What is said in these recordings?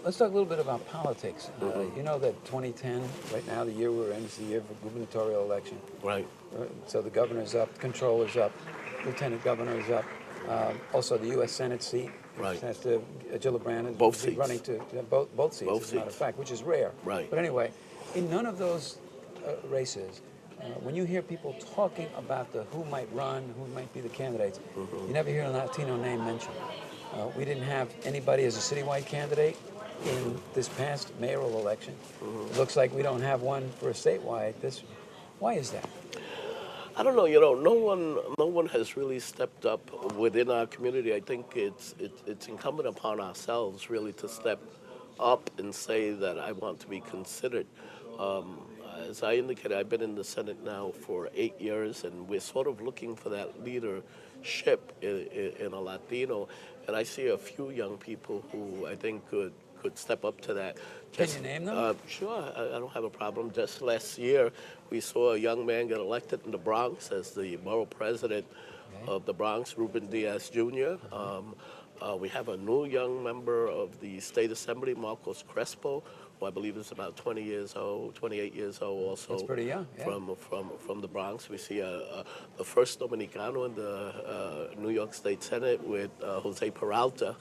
Let's talk a little bit about politics. You know that 2010, right now, the year we're in, is the year for gubernatorial election. Right. So the governor's up, controller's up, lieutenant governor's up. Also, the U.S. Senate seat. Right. Has to, Gillibrand is Both seats. running to both seats, Both as a matter of seats. fact, which is rare. Right. But anyway, in none of those races, when you hear people talking about who might run, who might be the candidates, you never hear a Latino name mentioned. We didn't have anybody as a citywide candidate in this past mayoral election. It looks like we don't have one for a statewide. Why is that? I don't know. No one has really stepped up within our community. I think it's incumbent upon ourselves really to step up and say that I want to be considered. As I indicated, I've been in the Senate now for 8 years, and we're sort of looking for that leadership in a Latino. And I see a few young people who I think could step up to that. Can you name them? Sure, I don't have a problem. Just last year, we saw a young man get elected in the Bronx as the borough president of the Bronx, Ruben Diaz Jr. We have a new young member of the State Assembly, Marcos Crespo, who I believe is about 28 years old also. That's pretty young, yeah. From the Bronx. We see the first Dominicano in the New York State Senate with Jose Peralta.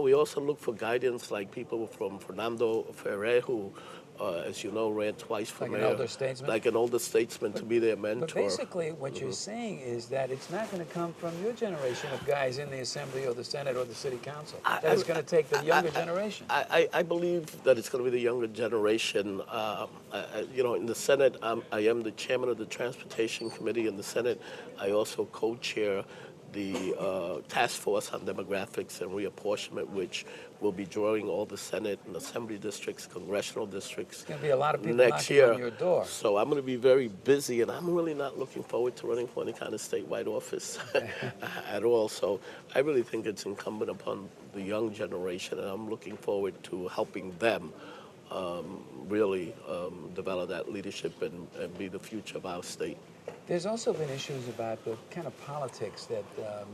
We also look for guidance like people from Fernando Ferrer, who, as you know, ran twice for mayor. Like an older statesman? Like an older statesman to be their mentor. But basically what you're saying is that it's not going to come from your generation of guys in the Assembly or the Senate or the City Council. That it's going to take the younger generation. I believe that it's going to be the younger generation. In the Senate, I am the chairman of the Transportation Committee in the Senate. I also co-chair the task force on demographics and reapportionment, which will be drawing all the Senate and Assembly districts, congressional districts. There's going to be a lot of people next knocking year on your door. So I'm going to be very busy, and I'm really not looking forward to running for any kind of statewide office at all. So I really think it's incumbent upon the young generation, and I'm looking forward to helping them really develop that leadership and be the future of our state. There's also been issues about the kind of politics that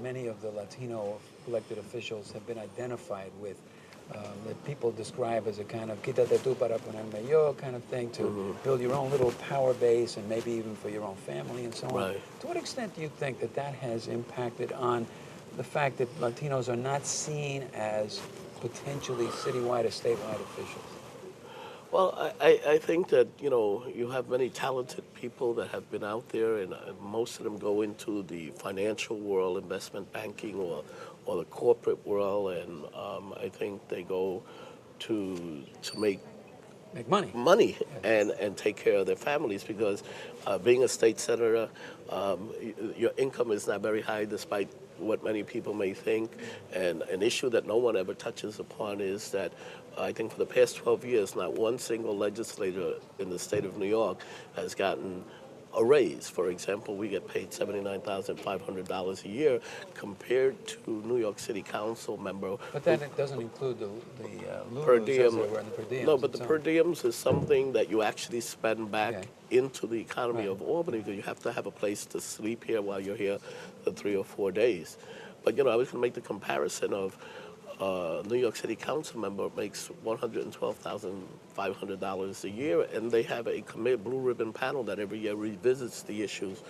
many of the Latino elected officials have been identified with, that people describe as a kind of quítate tú para ponerme yo kind of thing, to build your own little power base and maybe even for your own family and so on. Right. To what extent do you think that has impacted on the fact that Latinos are not seen as potentially citywide or statewide officials? Well, I think that, you have many talented people that have been out there, and most of them go into the financial world, investment banking, or the corporate world, and I think they go to make money and take care of their families, because being a state senator, your income is not very high despite what many people may think. And an issue that no one ever touches upon is that I think for the past 12 years, not one single legislator in the state of New York has gotten a raise. For example, we get paid $79,500 a year compared to New York City Council member. But then it doesn't include the per diem. the per diems. No, but the per diems is something that you actually spend back into the economy of Albany, because you have to have a place to sleep here while you're here for 3 or 4 days. But, I was going to make the comparison of New York City Council member makes $112,500 a year, and they have a committed blue ribbon panel that every year revisits the issues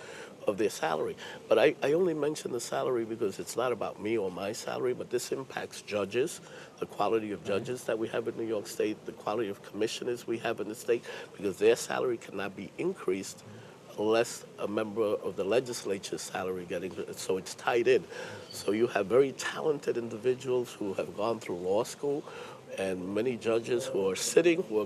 of their salary. But I only mention the salary because it's not about me or my salary, but this impacts judges, the quality of judges that we have in New York State, the quality of commissioners we have in the state, because their salary cannot be increased unless a member of the legislature's salary getting, so it's tied in. So you have very talented individuals who have gone through law school, and many judges who are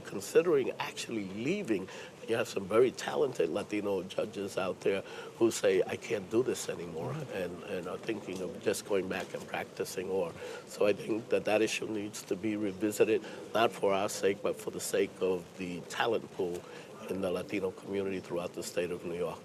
considering actually leaving. You have some very talented Latino judges out there who say, I can't do this anymore, and are thinking of just going back and practicing more. So I think that issue needs to be revisited, not for our sake, but for the sake of the talent pool in the Latino community throughout the state of New York.